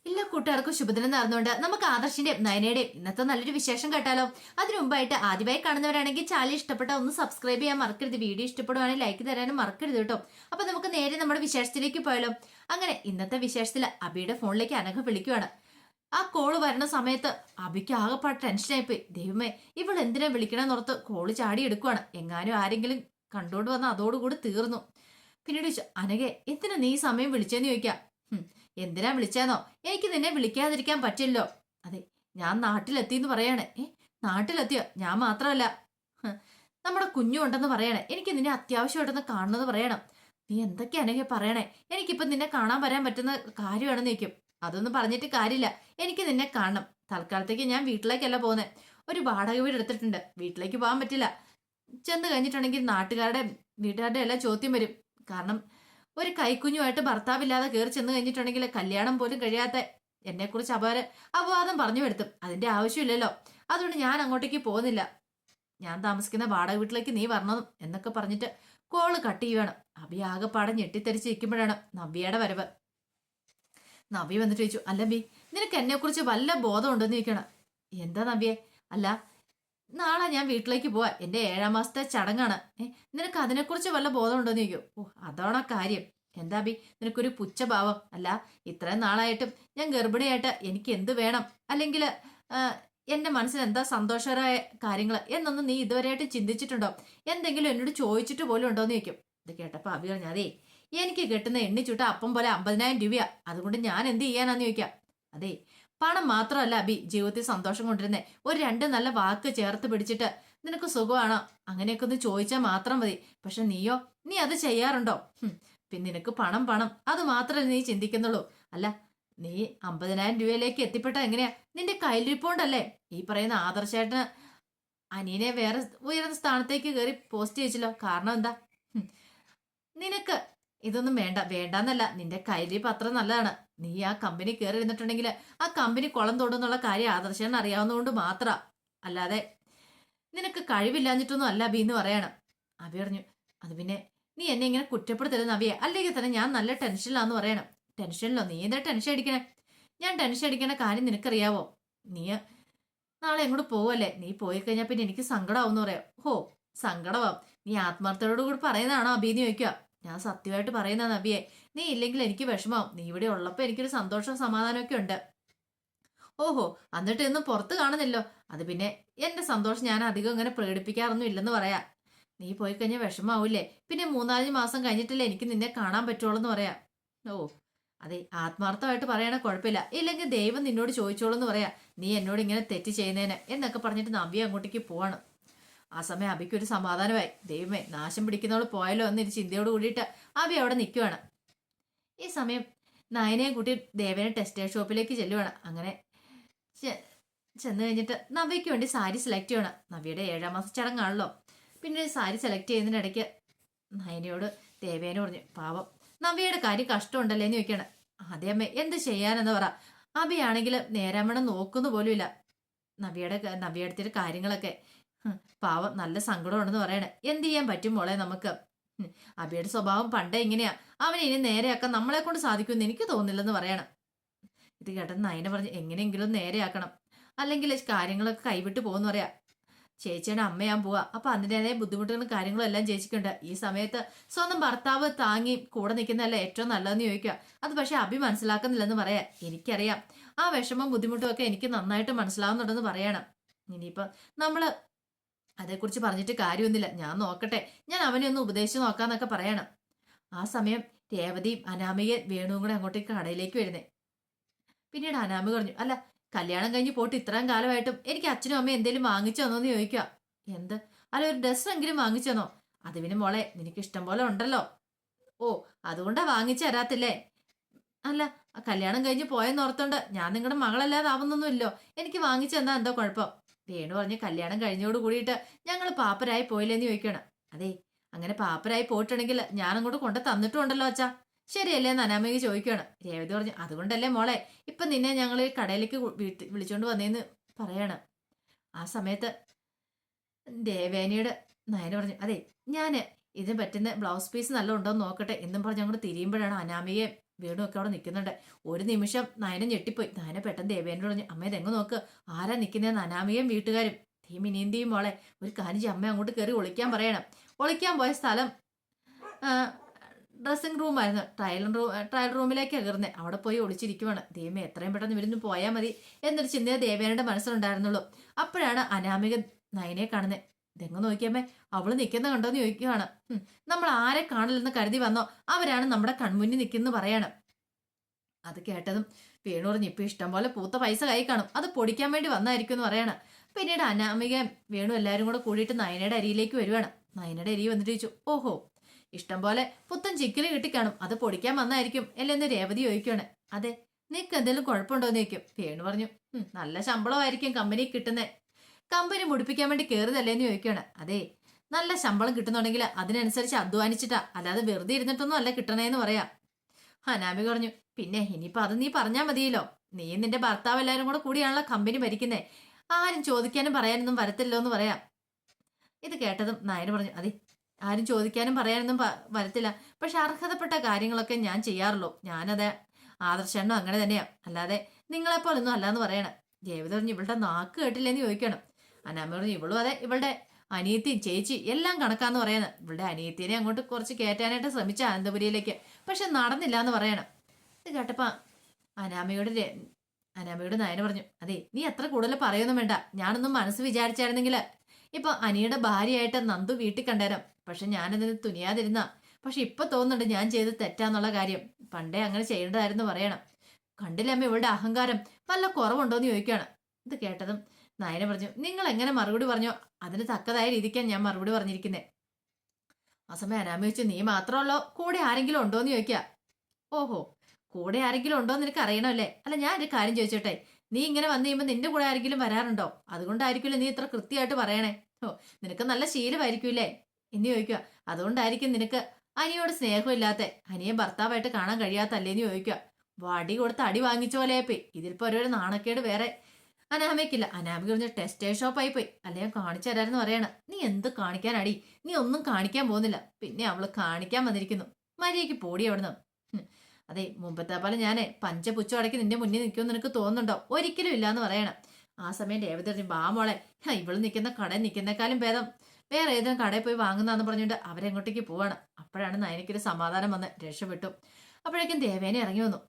ഇല്ല കൂട്ടുകാർക്ക് ശുഭദിനം നടന്നുകൊണ്ട് നമുക്ക് ആദർശിന്റെയും നയനയുടെയും ഇന്നത്തെ നല്ലൊരു വിശേഷം കേട്ടാലോ. അതിനു മുമ്പായിട്ട് ആദ്യമായി കാണുന്നവരാണെങ്കിൽ ചാനൽ ഇഷ്ടപ്പെട്ട ഒന്ന് സബ്സ്ക്രൈബ് ചെയ്യാൻ മറക്കരുത്. വീഡിയോ ഇഷ്ടപ്പെടുവാണെങ്കിൽ ലൈക്ക് തരാനും മറക്കരുത് കേട്ടോ. അപ്പൊ നമുക്ക് നേരെ നമ്മുടെ വിശേഷത്തിലേക്ക് പോയാലോ. അങ്ങനെ ഇന്നത്തെ വിശേഷത്തിൽ അബിയുടെ ഫോണിലേക്ക് അനഘ വിളിക്കുവാണ്. ആ കോള് വരുന്ന സമയത്ത് അബിക്ക് ആകെപ്പാട് ടെൻഷനായിപ്പോയി. ദൈവമേ, ഇവൾ എന്തിനാ വിളിക്കണമെന്നോർത്ത് കോള് ചാടി എടുക്കുവാണ്. എങ്ങാനും ആരെങ്കിലും കണ്ടോണ്ട് വന്ന അതോടുകൂടി തീർന്നു. പിന്നീട് അനഘെ, എന്തിനാ നീ ഈ സമയം വിളിച്ചെന്ന് ചോദിക്കാം. എന്തിനാ വിളിച്ചേന്നോ? എനിക്ക് നിന്നെ വിളിക്കാതിരിക്കാൻ പറ്റില്ലോ. അതെ, ഞാൻ നാട്ടിലെത്തിന്ന് പറയാണ്. നാട്ടിലെത്തിയോ? ഞാൻ മാത്രമല്ല, നമ്മുടെ കുഞ്ഞു ഉണ്ടെന്ന് പറയണേ. എനിക്ക് നിന്നെ അത്യാവശ്യമായിട്ടൊന്ന് കാണുന്നത് പറയണം. നീ എന്തൊക്കെയാ അനഘെ പറയണേ? എനിക്കിപ്പം നിന്നെ കാണാൻ വരാൻ പറ്റുന്ന കാര്യമാണെന്ന് നിൽക്കും. അതൊന്നും പറഞ്ഞിട്ട് കാര്യമില്ല. എനിക്ക് നിന്നെ കാണണം. തൽക്കാലത്തേക്ക് ഞാൻ വീട്ടിലേക്കല്ല പോകുന്നത്. ഒരു വാടക വീട് എടുത്തിട്ടുണ്ട്. വീട്ടിലേക്ക് പോകാൻ പറ്റില്ല. ചെന്ന് കഴിഞ്ഞിട്ടുണ്ടെങ്കിൽ വീട്ടുകാരുടെ എല്ലാം ചോദ്യം വരും. കാരണം ഒരു കൈക്കുഞ്ഞുമായിട്ട് ഭർത്താവില്ലാതെ കയറി ചെന്ന് കഴിഞ്ഞിട്ടുണ്ടെങ്കിൽ കല്യാണം പോലും കഴിയാത്ത എന്നെക്കുറിച്ച് അപവാദം പറഞ്ഞു വരുത്തും. അതിന്റെ ആവശ്യമില്ലല്ലോ. അതുകൊണ്ട് ഞാൻ അങ്ങോട്ടേക്ക് പോകുന്നില്ല. ഞാൻ താമസിക്കുന്ന വാടക വീട്ടിലേക്ക് നീ വരണം എന്നൊക്കെ പറഞ്ഞിട്ട് കോള് കട്ട് ചെയ്യുവാണ്. അബി ആകെപ്പാടെ ഞെട്ടിത്തെറിച്ചിരിക്കുമ്പോഴാണ് നവ്യയുടെ വരവ്. നവ്യ വന്നിട്ട് ചോദിച്ചു, അല്ല ബി, നിനക്ക് എന്നെക്കുറിച്ച് വല്ല ബോധം ഉണ്ടെന്ന് ചോദിക്കണം. എന്താ നവ്യെ? അല്ല, നാളെ ഞാൻ വീട്ടിലേക്ക് പോവാ. എന്റെ 7ാം മാസത്തെ ചടങ്ങാണ്. നിനക്ക് അതിനെക്കുറിച്ച് വല്ല ബോധം ഉണ്ടോന്ന് ചോദിക്കും. അതാണോ കാര്യം? എന്താ ബി, നിനക്കൊരു പുച്ഛഭാവം? അല്ല, ഇത്രയും നാളായിട്ടും ഞാൻ ഗർഭിണിയായിട്ട് എനിക്ക് എന്ത് വേണം, അല്ലെങ്കിൽ എന്റെ മനസ്സിൽ എന്താ സന്തോഷകരമായ കാര്യങ്ങൾ എന്നൊന്നും നീ ഇതുവരെയായിട്ട് ചിന്തിച്ചിട്ടുണ്ടോ? എന്തെങ്കിലും എന്നോട് ചോദിച്ചിട്ട് പോലും ഉണ്ടോന്ന് ചോദിക്കും. ഇത് കേട്ടപ്പോ അബി പറഞ്ഞു, അതേ, എനിക്ക് കിട്ടുന്ന എണ്ണിച്ചുട്ട അപ്പം പോലെ 50,000 രൂപയാ. അതുകൊണ്ട് ഞാൻ എന്ത് ചെയ്യാനാന്ന് ചോദിക്കാം. അതെ, പണം മാത്രമല്ല അബി ജീവിതത്തിൽ സന്തോഷം കൊണ്ടിരുന്നേ. ഒരു 2 നല്ല വാക്ക് ചേർത്ത് പിടിച്ചിട്ട് നിനക്ക് സുഖമാണോ അങ്ങനെയൊക്കെ ഒന്ന് ചോദിച്ചാൽ മാത്രം മതി. പക്ഷെ നീ അത് ചെയ്യാറുണ്ടോ? പിന്നെ നിനക്ക് പണം പണം അത് മാത്രമേ നീ ചിന്തിക്കുന്നുള്ളൂ. അല്ല, നീ 50,000 രൂപയിലേക്ക് എത്തിപ്പെട്ട എങ്ങനെയാ? നിന്റെ കയ്യിലിരിപ്പോണ്ടല്ലേ. ഈ പറയുന്ന ആദർശേട്ടന് അനിയനെ വേറെ ഉയർന്ന സ്ഥാനത്തേക്ക് കയറി പോസ്റ്റ് ചെയ്യിച്ചല്ലോ. കാരണം എന്താ? നിനക്ക് ഇതൊന്നും വേണ്ടെന്നല്ല, നിന്റെ കയ്യിലിരിപ്പ് അത്ര നല്ലതാണ്. നീ ആ കമ്പനി കയറി ഇരുന്നിട്ടുണ്ടെങ്കിൽ ആ കമ്പനി കുളം തൊടുന്നുള്ള കാര്യം ആദർശന് അറിയാവുന്നതുകൊണ്ട് മാത്ര. അല്ലാതെ നിനക്ക് കഴിവില്ലാഞ്ഞിട്ടൊന്നും അല്ല അബി എന്ന് പറയണം. അബി പറഞ്ഞു, അത് പിന്നെ നീ എന്നെ ഇങ്ങനെ കുറ്റപ്പെടുത്തരുന്ന അബിയെ, അല്ലെങ്കിൽ തന്നെ ഞാൻ നല്ല ടെൻഷനിലാന്ന് പറയണം. ടെൻഷനിലോ? നീ എന്താ ടെൻഷൻ അടിക്കണേ? ഞാൻ ടെൻഷൻ അടിക്കണ കാര്യം നിനക്കറിയാവോ? നീ നാളെ എങ്ങോട്ട് പോവല്ലേ? നീ പോയി കഴിഞ്ഞാൽ പിന്നെ എനിക്ക് സങ്കടമാവെന്ന് പറയാം. സങ്കടമാവും. നീ ആത്മാർത്ഥതയോട് കൂടി പറയുന്നതാണോ അബി എന്ന് ചോദിക്കുക. ഞാൻ സത്യമായിട്ട് പറയുന്ന നബിയെ, നീ ഇല്ലെങ്കിൽ എനിക്ക് വിഷമാവും. നീ ഇവിടെ ഉള്ളപ്പോ എനിക്കൊരു സന്തോഷവും സമാധാനമൊക്കെ ഉണ്ട്. ഓഹോ, എന്നിട്ട് ഒന്നും പുറത്ത് കാണുന്നില്ലോ. അത് പിന്നെ എന്റെ സന്തോഷം ഞാൻ അധികം ഇങ്ങനെ പ്രകടിപ്പിക്കാറൊന്നും ഇല്ലെന്ന് പറയാ. നീ പോയി കഴിഞ്ഞാൽ വിഷമാവൂലേ? പിന്നെ 3-4 മാസം കഴിഞ്ഞിട്ടല്ലേ എനിക്ക് നിന്നെ കാണാൻ പറ്റുള്ളൂ എന്ന് പറയാ. ഓ, അതെ, ആത്മാർത്ഥമായിട്ട് പറയണ കുഴപ്പമില്ല. ഇല്ലെങ്കിൽ ദൈവം നിന്നോട് ചോദിച്ചോളൂ എന്ന് പറയാ. നീ എന്നോട് ഇങ്ങനെ തെറ്റ് ചെയ്യുന്നതിന് എന്നൊക്കെ പറഞ്ഞിട്ട് നവ്യ അങ്ങോട്ടേക്ക് പോവാണ്. ആ സമയം അബിക്കൊരു സമാധാനമായി. ദൈവമേ, നാശം പിടിക്കുന്നവൾ പോയല്ലോ എന്നൊരു ചിന്തയോട് കൂടിയിട്ട് അബി അവിടെ നിൽക്കുവാണ്. ഈ സമയം നയനയെ കൂട്ടി ദേവനെ ടെക്സ്റ്റൈൽ ഷോപ്പിലേക്ക് ചെല്ലുവാണ്. അങ്ങനെ ചെന്ന് കഴിഞ്ഞിട്ട് നവ്യയ്ക്ക് വേണ്ടി സാരി സെലക്ട് ചെയ്യണം. നവ്യയുടെ 7ാം മാസ ചടങ്ങാണല്ലോ. പിന്നെ സാരി സെലക്ട് ചെയ്യുന്നതിനിടയ്ക്ക് നയനയോട് ദേവേനെ പറഞ്ഞു, പാവം നവ്യയുടെ കാര്യം കഷ്ടമുണ്ടല്ലേ എന്ന് ചോദിക്കണം. അതെ അമ്മേ, എന്ത് ചെയ്യാനെന്ന് പറ. അബിയാണെങ്കിൽ നേരാമണം നോക്കുന്നു പോലുമില്ല നവ്യയുടെ കാര്യങ്ങളൊക്കെ. പാവം, നല്ല സങ്കടമുണ്ടെന്ന് പറയണേ. എന്ത് ചെയ്യാൻ പറ്റും മോളെ നമുക്ക്? അബിയുടെ സ്വഭാവം പണ്ടേ ഇങ്ങനെയാ. അവനെ ഇനി നേരെയാക്കാൻ നമ്മളെ കൊണ്ട് സാധിക്കുമെന്ന് എനിക്ക് തോന്നില്ലെന്ന് പറയണം. ഇത് കേട്ടെന്ന് നയന പറഞ്ഞ്, എങ്ങനെയെങ്കിലും നേരെയാക്കണം, അല്ലെങ്കിൽ കാര്യങ്ങളൊക്കെ കൈവിട്ട് പോകുന്നു പറയാ. ചേച്ചിയുടെ അമ്മയാൻ പോവാ. അപ്പൊ അതിൻ്റെതായ ബുദ്ധിമുട്ടുകളും കാര്യങ്ങളും എല്ലാം ചേച്ചിക്കുണ്ട്. ഈ സമയത്ത് സ്വന്തം ഭർത്താവ് താങ്ങി കൂടെ നിൽക്കുന്നതല്ല ഏറ്റവും നല്ലതെന്ന് ചോദിക്കുക. അത് പക്ഷെ അബി മനസ്സിലാക്കുന്നില്ലെന്ന് പറയാ. എനിക്കറിയാം, ആ വിഷമം ബുദ്ധിമുട്ടും ഒക്കെ എനിക്ക് നന്നായിട്ട് മനസ്സിലാവുന്നുണ്ടെന്ന് പറയണം. ഇനിയിപ്പം നമ്മള് അതേക്കുറിച്ച് പറഞ്ഞിട്ട് കാര്യമൊന്നുമില്ല. ഞാൻ നോക്കട്ടെ, ഞാൻ അവനെ ഒന്ന് ഉപദേശിച്ച് നോക്കാന്നൊക്കെ പറയണം. ആ സമയം രേവതിയും അനാമികയും വേണുവും കൂടെ അങ്ങോട്ടേക്ക് കടയിലേക്ക് വരുന്നേ. പിന്നീട് അനാമിക പറഞ്ഞു, അല്ല, കല്യാണം കഴിഞ്ഞ് പോയിട്ട് ഇത്രയും കാലമായിട്ടും എനിക്ക് അച്ഛനും അമ്മയും എന്തെങ്കിലും വാങ്ങിച്ചു തന്നോന്ന് ചോദിക്കുക. എന്ത്? അല്ല, ഒരു ഡ്രസ്സെങ്കിലും വാങ്ങിച്ചു തന്നോ? അത് പിന്നെ മോളെ, നിനക്ക് ഇഷ്ടം പോലെ ഉണ്ടല്ലോ. ഓ, അതുകൊണ്ടാ വാങ്ങിച്ചു തരാത്തില്ലേ? അല്ല, കല്യാണം കഴിഞ്ഞ് പോയെന്നോർത്തോണ്ട് ഞാൻ നിങ്ങളുടെ മകളല്ലാതെ ആവുന്നൊന്നുമില്ലോ. എനിക്ക് വാങ്ങിച്ചു തന്നാ എന്താ കുഴപ്പം? വേണു പറഞ്ഞ്, കല്യാണം കഴിഞ്ഞോട് കൂടിയിട്ട് ഞങ്ങൾ പാപ്പരായി പോയില്ലെന്ന് ചോദിക്കണം. അതെ, അങ്ങനെ പാപ്പരായി പോയിട്ടുണ്ടെങ്കിൽ ഞാൻ അങ്ങോട്ട് കൊണ്ട് തന്നിട്ടുണ്ടല്ലോ അച്ഛാ. ശരിയല്ലേ എന്ന് അനാമിക ചോദിക്കുകയാണ്. രേവതി പറഞ്ഞു, അതുകൊണ്ടല്ലേ മോളെ ഇപ്പൊ നിന്നെ ഞങ്ങൾ ഈ കടയിലേക്ക് വിളിച്ചോണ്ട് വന്നേന്ന് പറയാണ്. ആ സമയത്ത് ദേവേനയുടെ നയന പറഞ്ഞു, അതെ, ഞാന് ഇതിന് പറ്റുന്ന ബ്ലൗസ് പീസ് നല്ല ഉണ്ടോ എന്ന് നോക്കട്ടെ എന്നും പറഞ്ഞ് അങ്ങോട്ട് തിരിയുമ്പോഴാണ് അനാമികയെ വേണുവൊക്കെ അവിടെ നിൽക്കുന്നുണ്ട്. ഒരു നിമിഷം നയന ഞെട്ടിപ്പോയി. നയന പെട്ടെന്ന് ദേവേനോട് പറഞ്ഞു, അമ്മ ഇതെങ്ങ് നോക്ക്, ആരാ നിൽക്കുന്നതെന്ന്. അനാമികയും വീട്ടുകാരും. മിനിന്തിയും മോളെ ഒരു കാര്യം അമ്മ അങ്ങോട്ട് കയറി ഒളിക്കാൻ പറയണം. ഒളിക്കാൻ പോയ സ്ഥലം ഡ്രസ്സിംഗ് റൂമായിരുന്നു. ട്രയൽ റൂമിലേക്ക് കയറുന്നത്. അവിടെ പോയി ഒളിച്ചിരിക്കുവാണ്. ദൈവമേ എത്രയും പെട്ടെന്ന് ഇവരൊന്നും പോയാൽ മതി എന്നൊരു ചിന്തയെ ദേവേനയുടെ മനസ്സിലുണ്ടായിരുന്നുള്ളൂ. അപ്പോഴാണ് അനാമിക നയനെ കാണുന്നത്. ഇതെങ്ങ് നോക്കിയമ്മേ, അവള് നിൽക്കുന്ന കണ്ടോന്ന് ചോദിക്കുവാണ്. നമ്മൾ ആരെ കാണില്ലെന്ന് കരുതി വന്നോ അവരാണ് നമ്മുടെ കൺമുന്നിൽ നിൽക്കുന്നു പറയാണ്. അത് കേട്ടതും വേണു പറഞ്ഞു, ഇപ്പൊ ഇഷ്ടം പോലെ പൂത്ത പൈസ കൈ കാണും, അത് പൊടിക്കാൻ വേണ്ടി വന്നായിരിക്കും എന്ന് പറയാണ്. പിന്നീട് അനാമിക വേണു എല്ലാവരും കൂടെ കൂടിയിട്ട് നയനയുടെ അരിയിലേക്ക് വരുവാണ്. നയനയുടെ അരി വന്നിട്ട് ചോദിച്ചു, ഓഹോ ഇഷ്ടം പോലെ പുത്തൻ ചിക്കല് കിട്ടിക്കാണും, അത് പൊടിക്കാൻ വന്നായിരിക്കും അല്ലെന്ന് രേവതി ചോദിക്കുവാണ്. അതെ, നിനക്ക് എന്തെങ്കിലും കുഴപ്പമുണ്ടോന്ന് ചോദിക്കും. വേണു പറഞ്ഞു, നല്ല ശമ്പളമായിരിക്കും കമ്പനി കിട്ടുന്നേ, കമ്പനി മുടിപ്പിക്കാൻ വേണ്ടി കയറിയതല്ലേന്ന് ചോദിക്കുകയാണ്. അതെ, നല്ല ശമ്പളം കിട്ടുന്നുണ്ടെങ്കിൽ അതിനനുസരിച്ച് അധ്വാനിച്ചിട്ടാ, അല്ലാതെ വെറുതെ ഇരുന്നിട്ടൊന്നും അല്ല കിട്ടണേന്ന് പറയാം. അനാമിക പറഞ്ഞു, പിന്നെ ഇനിയിപ്പോ അത് നീ പറഞ്ഞാൽ മതിയല്ലോ, നീ നിന്റെ ഭർത്താവ് എല്ലാവരും കൂടെ കൂടിയാണല്ലോ കമ്പനി ഭരിക്കുന്നേ, ആരും ചോദിക്കാനും പറയാനൊന്നും വരത്തില്ലോ എന്ന് പറയാം. ഇത് കേട്ടതും നായർ പറഞ്ഞു, അതെ ആരും ചോദിക്കാനും പറയാനൊന്നും വരത്തില്ല, പക്ഷെ അർഹതപ്പെട്ട കാര്യങ്ങളൊക്കെ ഞാൻ ചെയ്യാറുള്ളൂ, ഞാനത് ആദർശണ്ണോ അങ്ങനെ തന്നെയാ, അല്ലാതെ നിങ്ങളെപ്പോലൊന്നും അല്ലാന്ന് പറയണം. ജയവതി പറഞ്ഞു, ഇവളുടെ നാക്ക് കേട്ടില്ലെന്ന് ചോദിക്കണം. അനാമ പറഞ്ഞു, ഇവളും അതെ, ഇവളുടെ അനിയത്തിയും ചേച്ചി എല്ലാം കണക്കാന്ന് പറയണം. ഇവളുടെ അനിയത്തിനെ അങ്ങോട്ട് കുറച്ച് കയറ്റാനായിട്ട് ശ്രമിച്ച അനന്തപുരിയിലേക്ക്, പക്ഷെ നടന്നില്ല എന്ന് പറയണം. ഇത് കേട്ടപ്പോ അനാമയോട് നയന പറഞ്ഞു, അതെ നീ എത്ര കൂടുതൽ പറയൊന്നും വേണ്ട, ഞാനൊന്നും മനസ്സ് വിചാരിച്ചായിരുന്നെങ്കിൽ ഇപ്പൊ അനിയുടെ ഭാര്യയായിട്ട് നന്ദു വീട്ടിൽ കണ്ടേരം, പക്ഷെ ഞാനതിന് തുനിയാതിരുന്ന, പക്ഷെ ഇപ്പൊ തോന്നുന്നുണ്ട് ഞാൻ ചെയ്ത് തെറ്റാന്നുള്ള കാര്യം, പണ്ടേ അങ്ങനെ ചെയ്യേണ്ടതായിരുന്നു പറയണം. കണ്ടില്ലമ്മ ഇവളുടെ അഹങ്കാരം വല്ല കുറവുണ്ടോന്ന് ചോദിക്കുകയാണ്. ഇത് കേട്ടതും നയന പറഞ്ഞു, നിങ്ങൾ എങ്ങനെ മറുപടി പറഞ്ഞോ അതിന് തക്കതായ രീതിക്കാണ് ഞാൻ മറുപടി പറഞ്ഞിരിക്കുന്നത്. ആ സമയം അനാമ ചോദിച്ചു, നീ മാത്രമല്ലോ കൂടെ ആരെങ്കിലും ഉണ്ടോന്ന് ചോദിക്കുക. ഓഹോ, കൂടെ ആരെങ്കിലും ഉണ്ടോ എന്ന് നിനക്ക് അറിയണമല്ലേ? അല്ല ഞാൻ ഒരു കാര്യം ചോദിച്ചോട്ടെ, നീ ഇങ്ങനെ വന്നു കഴിയുമ്പോൾ നിന്റെ കൂടെ ആരെങ്കിലും വരാറുണ്ടോ? അതുകൊണ്ടായിരിക്കുമല്ലോ നീ ഇത്ര കൃത്യമായിട്ട് പറയണേ. ഓ, നിനക്ക് നല്ല ശീലമായിരിക്കൂല്ലേ എന്ന് ചോദിക്കുക. അതുകൊണ്ടായിരിക്കും നിനക്ക് അനിയോട് സ്നേഹമില്ലാത്ത, അനിയെ ഭർത്താവായിട്ട് കാണാൻ കഴിയാത്തല്ലേന്ന് ചോദിക്കുക. വടി കൊടുത്ത് അടി വാങ്ങിച്ച പോലെയായിപ്പോയി. ഇതിൽപ്പോ ഒരു നാണക്കേട് വേറെ അനാമയ്ക്കില്ല. അനാമിക പറഞ്ഞ ടെക്സ്റ്റൈൽ ഷോപ്പായി പോയി, അല്ലെങ്കിൽ കാണിച്ചു തരാമെന്ന് പറയണ. നീ എന്ത് കാണിക്കാനടി, നീ ഒന്നും കാണിക്കാൻ പോകുന്നില്ല, പിന്നെ അവള് കാണിക്കാൻ വന്നിരിക്കുന്നു. മര്യാദയ്ക്ക് പോടി അവിടുന്ന്. അതെ, മുമ്പത്തെ പോലെ ഞാനേ പഞ്ചപുച്ഛം അടക്കി നിന്റെ മുന്നിൽ നിൽക്കുമെന്ന് നിനക്ക് തോന്നുന്നുണ്ടോ? ഒരിക്കലും ഇല്ലാന്ന് പറയണം. ആ സമയം രേവതി പറഞ്ഞു, ബാ മോളെ, ഇവള് നിൽക്കുന്ന കടയിൽ നിൽക്കുന്നേക്കാളും ഭേദം വേറെ ഏതെങ്കിലും കടയിൽ പോയി വാങ്ങുന്നതെന്ന് പറഞ്ഞുകൊണ്ട് അവരെങ്ങോട്ടേക്ക് പോവാണ്. അപ്പോഴാണ് നയനയ്ക്കൊരു സമാധാനം വന്ന് രക്ഷപ്പെട്ടു. അപ്പോഴേക്കും ദേവേനെ ഇറങ്ങി വന്നു.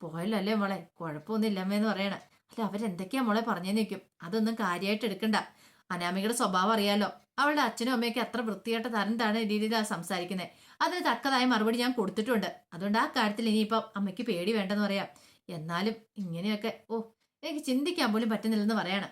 പോയല്ലോ അല്ലേ മോളെ, കുഴപ്പമൊന്നും ഇല്ലമ്മേന്ന് പറയണ. അല്ല അവരെന്തൊക്കെയാ മോളെ പറഞ്ഞേന്ന് നിൽക്കും, അതൊന്നും കാര്യമായിട്ട് എടുക്കണ്ട. അനാമികയുടെ സ്വഭാവം അറിയാലോ, അവളുടെ അച്ഛനും അമ്മയൊക്കെ അത്ര വൃത്തിയായിട്ട് തരണ്ടാണ് രീതിയിലാണ് സംസാരിക്കുന്നത്. അതിന് തക്കതായ മറുപടി ഞാൻ കൊടുത്തിട്ടുണ്ട്. അതുകൊണ്ട് ആ കാര്യത്തിൽ ഇനിയിപ്പം അമ്മയ്ക്ക് പേടി വേണ്ടെന്ന് പറയാം. എന്നാലും ഇങ്ങനെയൊക്കെ എനിക്ക് ചിന്തിക്കാൻ പോലും പറ്റുന്നില്ലെന്ന് പറയാണ്.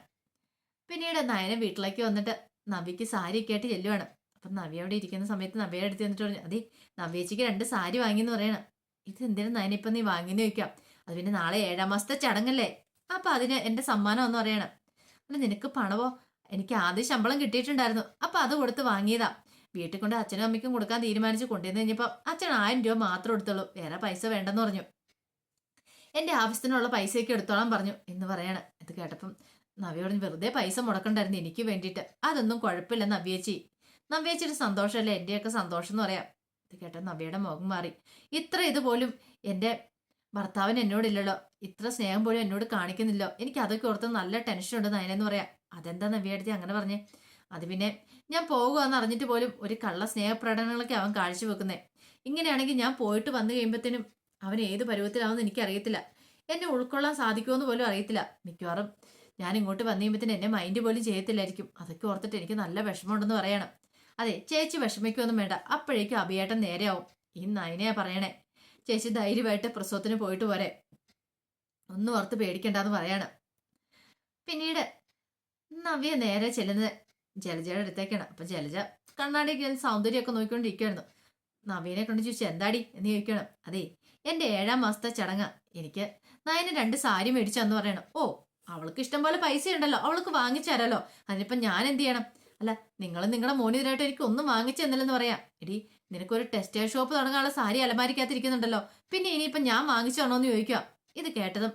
പിന്നീട് നയന വീട്ടിലേക്ക് വന്നിട്ട് നവിക്ക് സാരിയൊക്കെ ആയിട്ട് ചെല്ലുവാണ്. അപ്പം നവ്യ അവിടെ ഇരിക്കുന്ന സമയത്ത് നവ്യയുടെ അടുത്ത് വന്നിട്ട് പറഞ്ഞു, അതെ നവ്യേച്ചിക്ക് 2 സാരി വാങ്ങിയെന്ന് പറയണം. ഇത് എന്തിനും നയന ഇപ്പം നീ വാങ്ങിയെന്ന് ചോദിക്കാം. അത് പിന്നെ നാളെ 7ാം മാസത്തെ ചടങ്ങല്ലേ, അപ്പൊ അതിന് എന്റെ സമ്മാനം എന്ന് പറയണം. അല്ല നിനക്ക് പണവോ? എനിക്ക് ആദ്യം ശമ്പളം കിട്ടിയിട്ടുണ്ടായിരുന്നു, അപ്പൊ അത് കൊടുത്ത് വാങ്ങിയതാ. വീട്ടിൽ കൊണ്ട് അച്ഛനും അമ്മയ്ക്കും കൊടുക്കാൻ തീരുമാനിച്ച് കൊണ്ടുവന്ന് കഴിഞ്ഞപ്പോൾ അച്ഛൻ 1000 രൂപ മാത്രം എടുത്തോളൂ, വേറെ പൈസ വേണ്ടെന്ന് പറഞ്ഞു. എന്റെ ആവശ്യത്തിനുള്ള പൈസയൊക്കെ എടുത്തോളാൻ പറഞ്ഞു എന്ന് പറയാണ്. ഇത് കേട്ടപ്പം നവ്യ പറഞ്ഞു, വെറുതെ പൈസ മുടക്കണ്ടായിരുന്നു എനിക്ക് വേണ്ടിയിട്ട്, അതൊന്നും കുഴപ്പമില്ല നവ്യേച്ചി. നവ്യേച്ചിയുടെ സന്തോഷമല്ലേ എന്റെയൊക്കെ സന്തോഷം എന്ന് പറയാം. ഇത് കേട്ട നവ്യയുടെ മുഖം മാറി. ഇത്ര ഇതുപോലും എന്റെ ഭർത്താവിന് എന്നോടില്ലല്ലോ, ഇത്ര സ്നേഹം പോലും എന്നോട് കാണിക്കുന്നില്ലോ, എനിക്ക് അതൊക്കെ ഓർത്ത് നല്ല ടെൻഷൻ ഉണ്ട് നയനെന്ന് പറയാം. അതെന്താ നവ്യടുത്ത് അങ്ങനെ പറഞ്ഞേ? അത് പിന്നെ ഞാൻ പോകുകയെന്ന് അറിഞ്ഞിട്ട് പോലും ഒരു കള്ള സ്നേഹപ്രകടനങ്ങളൊക്കെ അവൻ കാഴ്ചവെക്കുന്നേ. ഇങ്ങനെയാണെങ്കിൽ ഞാൻ പോയിട്ട് വന്നു കഴിയുമ്പോഴത്തേനും അവൻ ഏത് പരുവത്തിലാവുമെന്ന് എനിക്കറിയത്തില്ല, എന്നെ ഉൾക്കൊള്ളാൻ സാധിക്കുമെന്ന് പോലും അറിയത്തില്ല. മിക്കവാറും ഞാൻ ഇങ്ങോട്ട് വന്നു കഴിയുമ്പോഴത്തേനും എന്നെ മൈൻഡ് പോലും ചെയ്യത്തില്ലായിരിക്കും. അതൊക്കെ ഓർത്തിട്ട് എനിക്ക് നല്ല വിഷമമുണ്ടെന്ന് പറയണം. അതെ ചേച്ചി വിഷമിക്കൊന്നും വേണ്ട, അപ്പോഴേക്കും അഭിയേട്ടൻ നേരെയാവും. ഈ നയനയാ പറയണേ, ചേച്ചി ധൈര്യമായിട്ട് പ്രസവത്തിന് പോയിട്ട് പോരെ, ഒന്നും ഓർത്ത് പേടിക്കണ്ടെന്ന് പറയാണ്. പിന്നീട് നവ്യ നേരെ ചെല്ലുന്നത് ജലജയുടെ അടുത്തേക്കാണ്. അപ്പൊ ജലജ കണ്ണാടി സൗന്ദര്യമൊക്കെ നോക്കിക്കൊണ്ടിരിക്കുകയായിരുന്നു. നവ്യനെ കണ്ടു ചോദിച്ചു, എന്താടി എന്ന് ചോദിക്കണം. അതെ എന്റെ 7ാം മാസത്തെ ചടങ്ങ, എനിക്ക് നയന് 2 സാരി മേടിച്ചെന്ന് പറയണം. ഓ അവൾക്ക് ഇഷ്ടം പോലെ പൈസ ഉണ്ടല്ലോ, അവൾക്ക് വാങ്ങിച്ചു തരാലോ, അതിനിപ്പം ഞാൻ എന്ത് ചെയ്യണം? അല്ല നിങ്ങളും നിങ്ങളുടെ മോനിതിനായിട്ട് എനിക്ക് ഒന്നും വാങ്ങിച്ചു തന്നില്ലെന്ന് പറയാം. എടി നിനക്കൊരു ടെക്സ്റ്റൈൽ ഷോപ്പ് തുടങ്ങാനുള്ള സാരി അലമാരിക്കകത്തിരിക്കുന്നുണ്ടല്ലോ, പിന്നെ ഇനിയിപ്പം ഞാൻ വാങ്ങിച്ചു തരണോന്ന് ചോദിക്കുക. ഇത് കേട്ടതും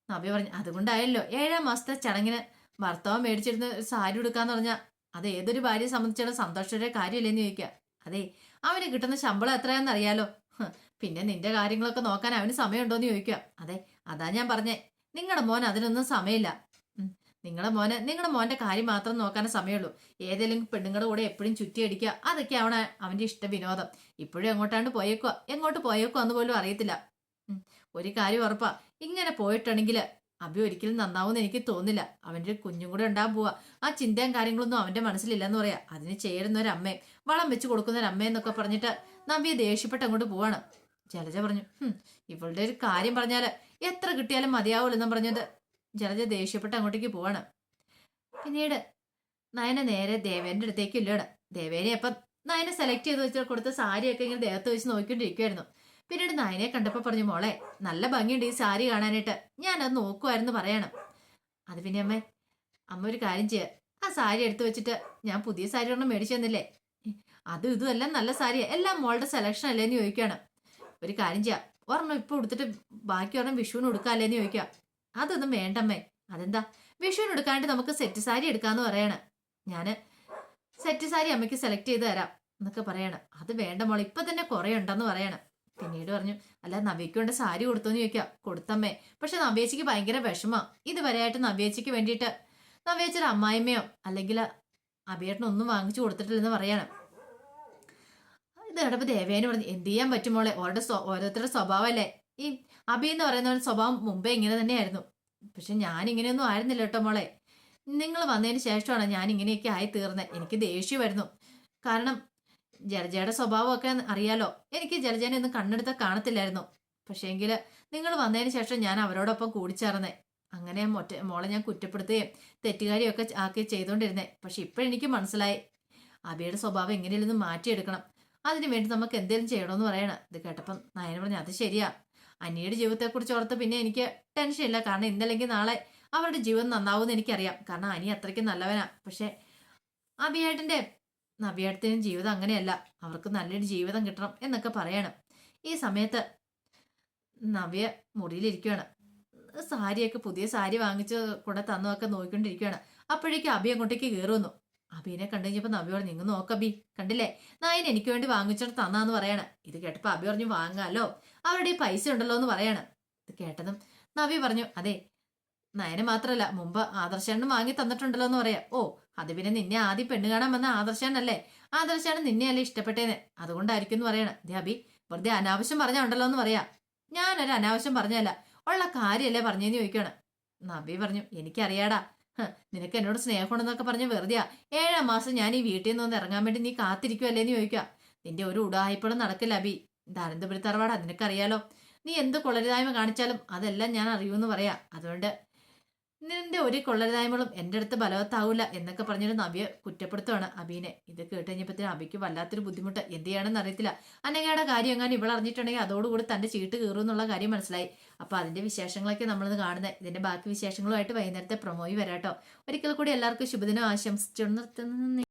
നവ്യ പറഞ്ഞു, അതുകൊണ്ടായല്ലോ 7ാം മാസത്തെ ചടങ്ങിന് ഭർത്താവ് മേടിച്ചിരുന്ന സാരി ഉടുക്കാന്ന് പറഞ്ഞാൽ അത് ഏതൊരു ഭാര്യയെ സംബന്ധിച്ചുള്ള സന്തോഷയുടെ കാര്യമില്ലെന്ന് ചോദിക്കുക. അതെ അവന് കിട്ടുന്ന ശമ്പളം എത്രയാണെന്ന് അറിയാലോ, പിന്നെ നിന്റെ കാര്യങ്ങളൊക്കെ നോക്കാൻ അവന് സമയമുണ്ടോന്ന് ചോദിക്കുക. അതെ, അതാ ഞാൻ പറഞ്ഞേ, നിങ്ങളുടെ മോൻ അതിനൊന്നും സമയമില്ല. നിങ്ങളുടെ മോന്റെ കാര്യം മാത്രം നോക്കാനേ സമയമുള്ളൂ. ഏതെങ്കിലും പെണ്ണുങ്ങളുടെ കൂടെ എപ്പോഴും ചുറ്റിയടിക്കുക, അതൊക്കെയാണ് അവന്റെ ഇഷ്ട വിനോദം. ഇപ്പോഴും എങ്ങോട്ട് പോയേക്കോ എന്ന് പോലും അറിയത്തില്ല. ഒരു കാര്യം ഉറപ്പാ, ഇങ്ങനെ പോയിട്ടാണെങ്കിൽ അഭി ഒരിക്കലും നന്നാവുമെന്ന് എനിക്ക് തോന്നില്ല. അവന്റെ കുഞ്ഞും കൂടെ ഉണ്ടാകാൻ പോവാ. ആ ചിന്തയും കാര്യങ്ങളൊന്നും അവന്റെ മനസ്സിലില്ലെന്ന് പറയാ. അതിന് ചേരുന്ന ഒരു അമ്മയും വളം വെച്ച് കൊടുക്കുന്ന ഒരു അമ്മയെന്നൊക്കെ പറഞ്ഞിട്ട് നവ്യ ദേഷ്യപ്പെട്ട് അങ്ങോട്ട് പോവാണ്. ജലജ പറഞ്ഞു, ഇവളുടെ ഒരു കാര്യം പറഞ്ഞാല് എത്ര കിട്ടിയാലും മതിയാവുള്ളൂ എന്നും പറഞ്ഞത് ജലജ ദേഷ്യപ്പെട്ട് അങ്ങോട്ടേക്ക് പോവാണ്. പിന്നീട് നയന നേരെ ദേവേന്റെ അടുത്തേക്ക് ഇല്ലാണ്. ദേവേനെ അപ്പം നയനെ സെലക്ട് ചെയ്ത് വെച്ച് കൊടുത്ത സാരിയൊക്കെ ഇങ്ങനെ ദേഹത്ത് വെച്ച് നോക്കിക്കൊണ്ടിരിക്കുവായിരുന്നു. പിന്നീട് നയനെ കണ്ടപ്പോ പറഞ്ഞു, മോളെ നല്ല ഭംഗിയുണ്ട് ഈ സാരി കാണാനായിട്ട്, ഞാനത് നോക്കുമായിരുന്നു പറയണം. അത് പിന്നെ അമ്മ ഒരു കാര്യം ചെയ്യുക, ആ സാരി എടുത്തു വെച്ചിട്ട് ഞാൻ പുതിയ സാരി ഒരെണ്ണം മേടിച്ചു തന്നില്ലേ, അതും ഇതും എല്ലാം നല്ല സാരിയാ, എല്ലാം മോളുടെ സെലക്ഷൻ അല്ലേന്ന് ചോദിക്കുകയാണ്. ഒരു കാര്യം ചെയ്യാം, ഒരെണ്ണം ഇപ്പൊ എടുത്തിട്ട് ബാക്കി ഒരെണ്ണം വിഷുവിന് എടുക്കാല്ലേന്ന് ചോദിക്കുക. അതൊന്നും വേണ്ടമ്മേ. അതെന്താ, വിഷുവിന് എടുക്കാണ്ട് നമുക്ക് സെറ്റ് സാരി എടുക്കാന്ന് പറയാണ്. ഞാന് സെറ്റ് സാരി അമ്മയ്ക്ക് സെലക്ട് ചെയ്ത് തരാം എന്നൊക്കെ പറയാണ്. അത് വേണ്ട മോളെ, ഇപ്പൊ തന്നെ കുറെ ഉണ്ടെന്ന് പറയാണ്. പിന്നീട് പറഞ്ഞു, അല്ല നവ്യയ്ക്ക് കൊണ്ട് സാരി കൊടുത്തോന്ന് ചോദിക്കാം. കൊടുത്തമ്മേ, പക്ഷെ നവ്യേച്ചിക്ക് ഭയങ്കര വിഷമാ. ഇതുവരെയായിട്ട് നവ്യേച്ചിക്ക് വേണ്ടിയിട്ട് നവ്യേച്ചിയുടെ അമ്മായിമ്മയോ അല്ലെങ്കിൽ അഭിയേട്ടനൊന്നും വാങ്ങിച്ചു കൊടുത്തിട്ടില്ലെന്ന് പറയാണ്. ഇത് കേട്ടപ്പോ ദേവേനെ പറഞ്ഞു, എന്ത് ചെയ്യാൻ പറ്റും മോളെ, ഓരോരുത്തരുടെ സ്വഭാവമല്ലേ. ഈ അഭി എന്ന് പറയുന്ന സ്വഭാവം മുമ്പേ ഇങ്ങനെ തന്നെയായിരുന്നു. പക്ഷെ ഞാൻ ഇങ്ങനെയൊന്നും ആയിരുന്നില്ല കേട്ടോ മോളെ. നിങ്ങൾ വന്നതിന് ശേഷമാണ് ഞാൻ ഇങ്ങനെയൊക്കെ ആയി തീർന്നത്. എനിക്ക് ദേഷ്യമായിരുന്നു. കാരണം ജലജയുടെ സ്വഭാവമൊക്കെ അറിയാലോ. എനിക്ക് ജലജനെ ഒന്നും കണ്ണെടുത്ത കാണത്തില്ലായിരുന്നു. പക്ഷേങ്കിൽ നിങ്ങൾ വന്നതിന് ശേഷം ഞാൻ അവരോടൊപ്പം കൂടിച്ചേർന്നേ. അങ്ങനെ മോളെ ഞാൻ കുറ്റപ്പെടുത്തുകയും തെറ്റുകാരിയൊക്കെ ആക്കി ചെയ്തുകൊണ്ടിരുന്നേ. പക്ഷെ ഇപ്പോഴെനിക്ക് മനസ്സിലായി അബിയുടെ സ്വഭാവം എങ്ങനെയല്ലെന്ന് മാറ്റിയെടുക്കണം. അതിനു വേണ്ടി നമുക്ക് എന്തെങ്കിലും ചെയ്യണമെന്ന് പറയണം. ഇത് കേട്ടപ്പം നയന പറഞ്ഞു, അത് ശരിയാ. അനിയുടെ ജീവിതത്തെക്കുറിച്ച് ഓർത്ത് പിന്നെ എനിക്ക് ടെൻഷൻ ഇല്ല. കാരണം ഇന്നല്ലെങ്കിൽ നാളെ അവരുടെ ജീവിതം നന്നാവുമെന്ന് എനിക്കറിയാം. കാരണം അനി അത്രയ്ക്ക് നല്ലവനാ. പക്ഷെ നവ്യേട്ടത്തിനും ജീവിതം അങ്ങനെയല്ല. അവർക്ക് നല്ലൊരു ജീവിതം കിട്ടണം എന്നൊക്കെ പറയണം. ഈ സമയത്ത് നവ്യ മുറിയിലിരിക്കുകയാണ്. സാരിയൊക്കെ പുതിയ സാരി വാങ്ങിച്ച് കൂടെ തന്നതൊക്കെ നോക്കിക്കൊണ്ടിരിക്കുകയാണ്. അപ്പോഴേക്കും അഭി അങ്ങോട്ടേക്ക് കയറുന്നു. അഭിനെ കണ്ടു കഴിഞ്ഞപ്പോ നവ്യ പറഞ്ഞു, നിങ്ങൾ നോക്കബി, കണ്ടില്ലേ നായൻ എനിക്ക് വേണ്ടി വാങ്ങിച്ചിട്ട് തന്നാന്ന് പറയാണ്. ഇത് കേട്ടപ്പോ അഭി പറഞ്ഞു, വാങ്ങാലോ, അവരുടെ ഈ പൈസ ഉണ്ടല്ലോ എന്ന് പറയാണ്. ഇത് കേട്ടതും നവ്യ പറഞ്ഞു, അതെ നയന് മാത്രല്ല മുമ്പ് ആദർശാണ് വാങ്ങി തന്നിട്ടുണ്ടല്ലോ എന്ന് പറയാം. ഓ, അത് പിന്നെ നിന്നെ ആദ്യം പെണ്ണ് കാണാൻ വന്ന ആദർശാണല്ലേ, ആദർശാണ് നിന്നെയല്ലേ ഇഷ്ടപ്പെട്ടേന്ന്, അതുകൊണ്ടായിരിക്കും എന്ന് പറയണം. ദേ അഭി, വെറുതെ അനാവശ്യം പറഞ്ഞുണ്ടല്ലോ എന്ന് പറയാ. ഞാനൊരു അനാവശ്യം പറഞ്ഞല്ല, ഉള്ള കാര്യമല്ലേ പറഞ്ഞേന്ന് ചോദിക്കണം. നവ്യ പറഞ്ഞു, എനിക്കറിയാടാ, നിനക്ക് എന്നോട് സ്നേഹമുണ്ടെന്നൊക്കെ പറഞ്ഞ് വെറുതെയാ. 7 മാസം ഞാൻ ഈ വീട്ടിൽ നിന്ന് ഇറങ്ങാൻ വേണ്ടി നീ കാത്തിരിക്കുവല്ലേന്ന് ചോദിക്കുക. നിന്റെ ഒരു ഉടായ്പളും നടക്കില്ല അബി. ഇത് അനന്തപുരി തറവാടാ, നിനക്കറിയാലോ. നീ എന്ത് കൊള്ളരുതായ്മ കാണിച്ചാലും അതെല്ലാം ഞാൻ അറിയൂന്ന് പറയാ. അതുകൊണ്ട് നിന്റെ ഒരു കൊള്ളരുതായ്മകളും എന്റെ അടുത്ത് ബലവത്താവൂല എന്നൊക്കെ പറഞ്ഞൊരു നവ്യ കുറ്റപ്പെടുത്തുവാണ് അബീനെ. ഇത് കേട്ട് കഴിഞ്ഞപ്പോഴത്തേനും അബിക്ക് വല്ലാത്തൊരു ബുദ്ധിമുട്ട്. എന്ത് ചെയ്യണമെന്ന് അറിയത്തില്ല. അനഘയുടെ കാര്യം എങ്ങാനും ഇവൾ അറിഞ്ഞിട്ടുണ്ടെങ്കിൽ അതോടുകൂടി തന്റെ ചീട്ട് കീറും എന്നുള്ള കാര്യം മനസ്സിലായി. അപ്പൊ അതിന്റെ വിശേഷങ്ങളൊക്കെ നമ്മളിന്ന് കാണുന്നത്. ഇതിന്റെ ബാക്കി വിശേഷങ്ങളുമായിട്ട് വൈകുന്നേരത്തെ പ്രൊമോയി വരാട്ടോ. ഒരിക്കൽ കൂടി എല്ലാവർക്കും ശുഭദിനം ആശംസിച്ചു നിർത്തുന്നു.